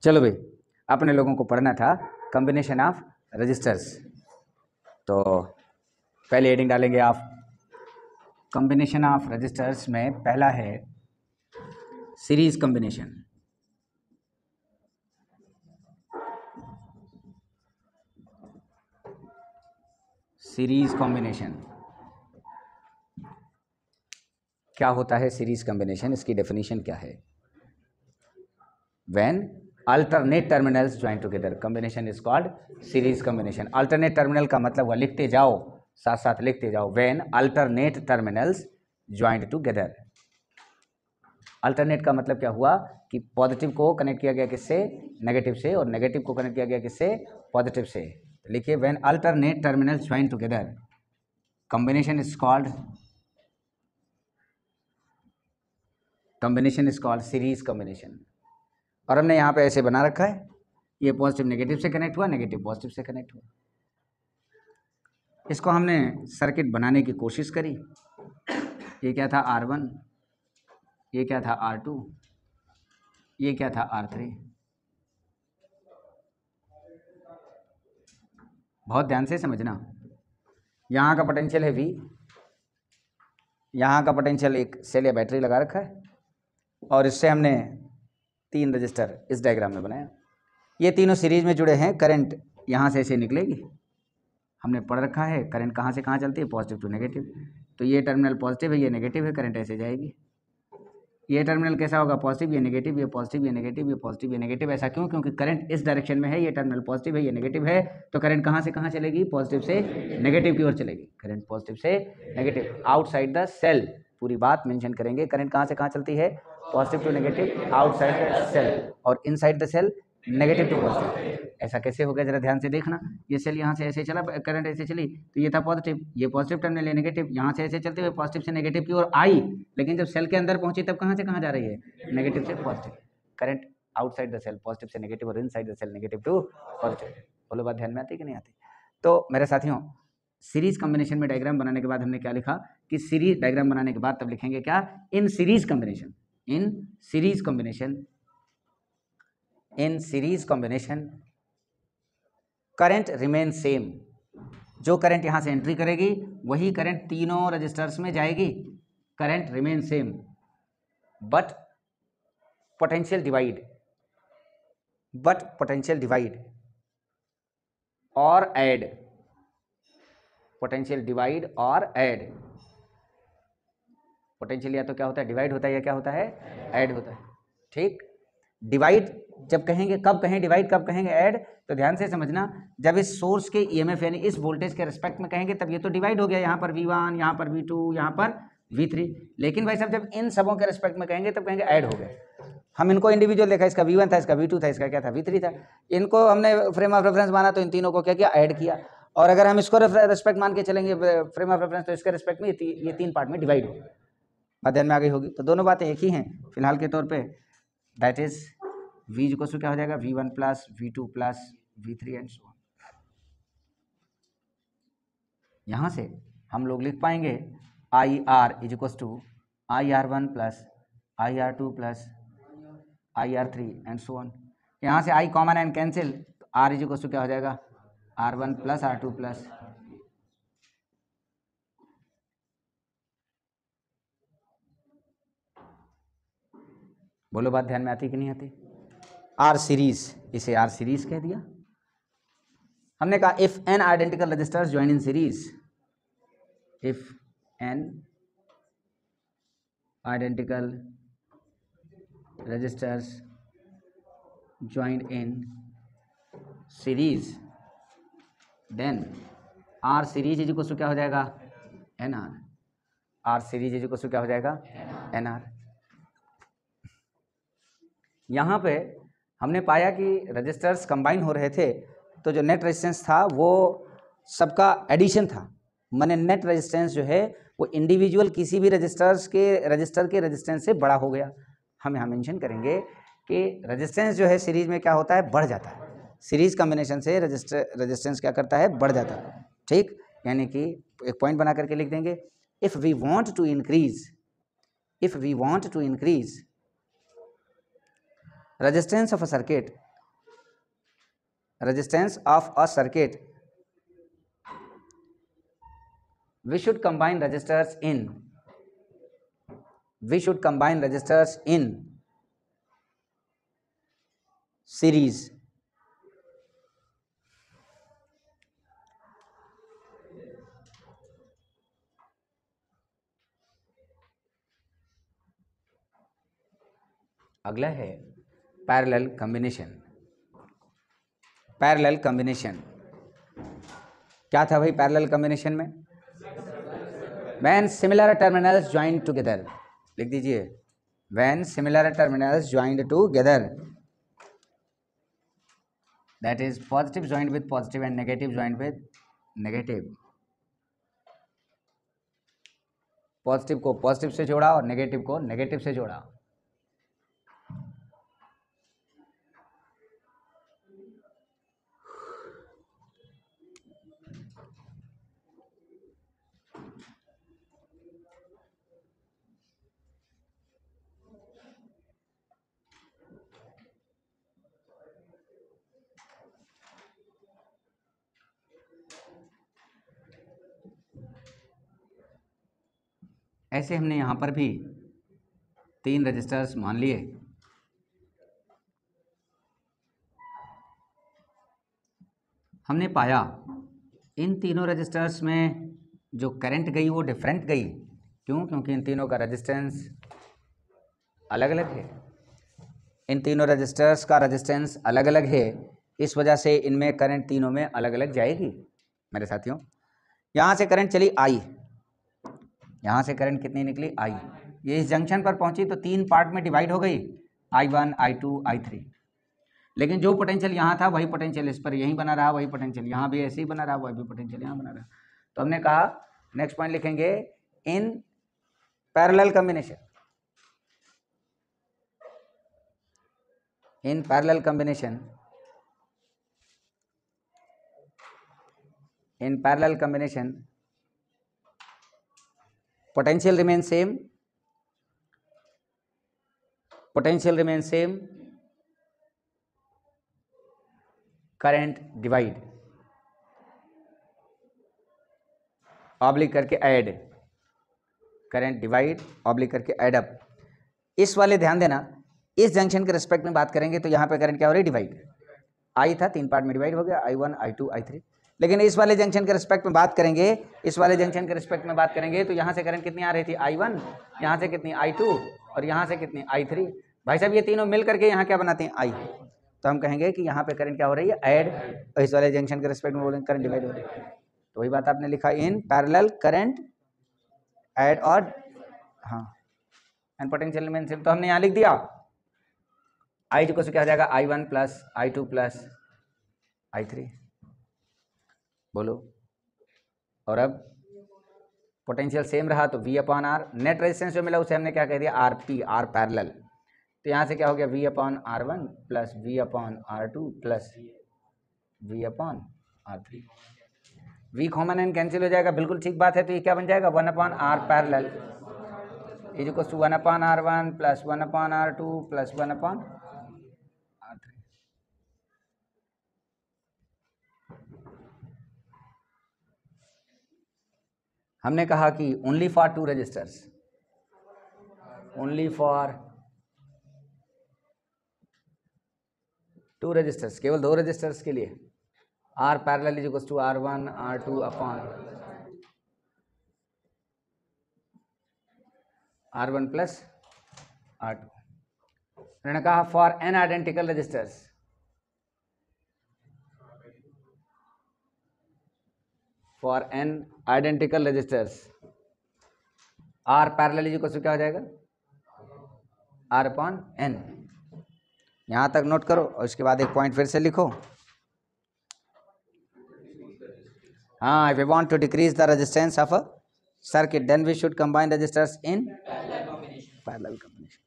चलो भाई, अपने लोगों को पढ़ना था कॉम्बिनेशन ऑफ रजिस्टर्स। तो पहले हेडिंग डालेंगे आप। कॉम्बिनेशन ऑफ रजिस्टर्स में पहला है सीरीज कॉम्बिनेशन। सीरीज कॉम्बिनेशन क्या होता है? सीरीज कॉम्बिनेशन, इसकी डेफिनेशन क्या है? When alternate terminals join together, combination is called series combination. Alternate terminal का मतलब हुआ, लिखते जाओ, साथ साथ लिखते जाओ, when alternate terminals joint together. Alternate का मतलब क्या हुआ कि पॉजिटिव को कनेक्ट किया गया किससे? नेगेटिव से, और नेगेटिव को कनेक्ट किया गया किससे? पॉजिटिव से। तो लिखिए, when alternate terminals join together, combination is called series combination. और हमने यहाँ पे ऐसे बना रखा है, ये पॉजिटिव नेगेटिव से कनेक्ट हुआ, नेगेटिव पॉजिटिव से कनेक्ट हुआ। इसको हमने सर्किट बनाने की कोशिश करी। ये क्या था? R1, ये क्या था? R2, ये क्या था? R3। बहुत ध्यान से समझना। यहाँ का पोटेंशियल है V, यहाँ का पोटेंशियल एक सेल या बैटरी लगा रखा है, और इससे हमने 3 रजिस्टर इस डायग्राम में बनाया। ये तीनों सीरीज में जुड़े हैं। करंट यहाँ से ऐसे निकलेगी। हमने पढ़ रखा है करंट कहाँ से कहाँ चलती है? Positive to negative. तो ये टर्मिनल पॉजिटिव है, ये नेगेटिव है, करंट ऐसे जाएगी। ये टर्मिनल कैसा होगा? पॉजिटिव, ये नेगेटिव, ये पॉजिटिव, ये नेगेटिव, ये पॉजिटिव, ये नेगेटिव। ऐसा क्यों? क्योंकि करंट इस डायरेक्शन में है, ये टर्मिनल पॉजिटिव है, ये नेगेटिव है, तो करंट कहाँ से कहाँ चलेगी? पॉजिटिव से नेगेटिव की ओर चलेगी। करंट पॉजिटिव से नेगेटिव, आउटसाइड द सेल। पूरी बात मेंशन करेंगे, करंट कहाँ से कहाँ चलती है? Positive to negative outside the cell, और inside the cell negative to positive. ऐसा कैसे हो गया? जरा ध्यान से देखना। ये सेल यहाँ से ऐसे चला, करंट ऐसे चली, तो ये था पॉजिटिव, ये पॉजिटिव टर्मिनल है, नेगेटिव, यहाँ से ऐसे चलते हुए पॉजिटिव से नेगेटिव की ओर आई, लेकिन जब सेल के अंदर पहुंची तब कहाँ से कहाँ जा रही है? नेगेटिव से positive. Current outside the cell positive से नेगेटिव, और inside the cell negative to positive. बोलो, बात ध्यान में आती कि नहीं आती? तो मेरे साथियों, सीरीज कॉम्बिनेशन में डायग्राम बनाने के बाद हमने क्या लिखा कि सीरीज डायग्राम बनाने के बाद तब लिखेंगे क्या? In series combination, in series combination, in series combination current remain same. जो करंट यहां से एंट्री करेगी वही करंट तीनों रजिस्टर्स में जाएगी। Current remain same, but potential divide और ऐड, पोटेंशियल डिवाइड और ऐड। पोटेंशियल या तो क्या होता है? डिवाइड होता है, या क्या होता है? ऐड होता है। ठीक, डिवाइड जब कहेंगे, कब कहें डिवाइड, कब कहेंगे ऐड? तो ध्यान से समझना, जब इस सोर्स के ईएमएफ यानी इस वोल्टेज के रिस्पेक्ट में कहेंगे तब ये तो डिवाइड हो गया, यहाँ पर V1, यहाँ पर V2, यहाँ पर V3। लेकिन भाई साहब, जब इन सबों के रिस्पेक्ट में कहेंगे तब कहेंगे ऐड हो गए। हम इनको इंडिविजुअल देखा, इसका V1 था, इसका V2 था, इसका क्या था? V3 था। इनको हमने फ्रेम ऑफ रेफरेंस माना, तो इन तीनों को क्या किया? ऐड किया। और अगर हम इसको रिस्पेक्ट मान के चलेंगे फ्रेम ऑफ रेफरेंस, तो इसके रिस्पेक्ट में ये 3 पार्ट में डिवाइड हो गए। बात ध्यान में आ गई होगी। तो दोनों बातें एक ही हैं फिलहाल के तौर पे। That is V equal to क्या हो जाएगा? V1 plus V2 plus V3 and so on. यहाँ से हम लोग लिख पाएंगे IR is equal to IR1 plus IR2 plus IR3 and so on. यहाँ से I कॉमन एंड कैंसिल, तो R इज इक्वल टू क्या हो जाएगा? R1 plus R2 plus. बोलो, बात ध्यान में आती कि नहीं आती? आर सीरीज, इसे आर सीरीज कह दिया हमने। कहा if n identical resistors join in series, if n identical resistors join in series, then R series is equal to क्या हो जाएगा? N R. R series is equal to क्या हो जाएगा? N R. यहाँ पे हमने पाया कि रजिस्टर्स कंबाइन हो रहे थे, तो जो नेट रेजिस्टेंस था वो सबका एडिशन था। माने नेट रेजिस्टेंस जो है वो इंडिविजुअल किसी भी रजिस्टर के रेजिस्टेंस से बड़ा हो गया। हम यहाँ मेंशन करेंगे कि रेजिस्टेंस जो है सीरीज में क्या होता है? बढ़ जाता है। सीरीज कॉम्बिनेशन से रेजिस्टेंस क्या करता है? बढ़ जाता है। ठीक, यानी कि एक पॉइंट बना करके लिख देंगे, if we want to increase resistance of a circuit, resistance of a circuit, we should combine resistors in series. अगला है पैरेलल कॉम्बिनेशन। पैरेलल कॉम्बिनेशन क्या था भाई पैरेलल कॉम्बिनेशन में? When similar terminals join together, लिख दीजिए, when similar terminals joined together, that is positive joined with positive and negative joined with negative. Positive को positive से जोड़ा और नेगेटिव को नेगेटिव से जोड़ा। ऐसे हमने यहाँ पर भी 3 रजिस्टर्स मान लिए। हमने पाया इन तीनों रजिस्टर्स में जो करंट गई वो डिफरेंट गई। क्यों? क्योंकि इन तीनों का रेजिस्टेंस अलग अलग है। इन तीनों रजिस्टर्स का रेजिस्टेंस अलग अलग है, इस वजह से इनमें करंट तीनों में अलग अलग जाएगी। मेरे साथियों, यहाँ से करंट चली आई, यहाँ से करंट कितनी निकली? आई। ये इस जंक्शन पर पहुंची तो 3 पार्ट में डिवाइड हो गई, I1, I2, I3। लेकिन जो पोटेंशियल यहाँ था वही पोटेंशियल इस पर यहीं बना रहा, वही पोटेंशियल यहाँ भी ऐसे ही बना रहा, वही भी पोटेंशियल यहाँ बना रहा। तो हमने कहा नेक्स्ट पॉइंट लिखेंगे, in parallel combination, in parallel combination, in parallel combination potential remains same, potential remains same, current divide, oblique करके ऐड, करंट डिवाइड ऑब्लिक करके ऐड अप। इस वाले ध्यान देना, इस जंक्शन के रिस्पेक्ट में बात करेंगे तो यहाँ पे करंट क्या हो रही है? डिवाइड। आई था 3 पार्ट में डिवाइड हो गया, I1, I2, I3। लेकिन इस वाले जंक्शन के रिस्पेक्ट में बात करेंगे, इस वाले जंक्शन के रिस्पेक्ट में बात करेंगे तो यहाँ से करंट कितनी आ रही थी? I1, यहाँ से कितनी? I2 और यहाँ से कितनी? I3। भाई साहब ये तीनों मिल करके यहाँ क्या बनाते हैं? I। तो हम कहेंगे कि यहाँ पे करंट क्या हो रही है? ऐड। और इस वाले जंक्शन के रिस्पेक्ट में बोलेंगे करंट डिवाइड हो रही है। तो वही बात आपने लिखा, इन पैरेलल करंट ऐड और हाँ एंड पोटेंशियल रिमेंस सेम। तो हमने यहाँ लिख दिया I को क्या हो जाएगा? I1 plus I2 plus I3। बोलो। और अब पोटेंशियल सेम रहा तो V upon R, net resistance जो मिला उसे हमने क्या कह दिया? RP, R parallel. तो यहाँ से क्या हो गया? V upon R1 plus V upon R2 plus V upon R3। V common and cancel हो जाएगा, बिल्कुल ठीक बात है। तो ये क्या बन जाएगा? 1 upon R parallel is equal to 1 upon R1 plus 1 upon R2 plus 1 upon R3। हमने कहा कि only for 2 resistors, only for 2 resistors, केवल 2 रजिस्टर्स के लिए R parallel is equal to R1 R2 upon R1 plus R2। मैंने कहा for n identical resistors, for n identical resistors R parallel is equal to क्या हो जाएगा? R upon n। यहाँ तक नोट करो और इसके बाद एक पॉइंट फिर से लिखो। हाँ, if we want to decrease the resistance of a circuit then we should combine resistors in parallel combination।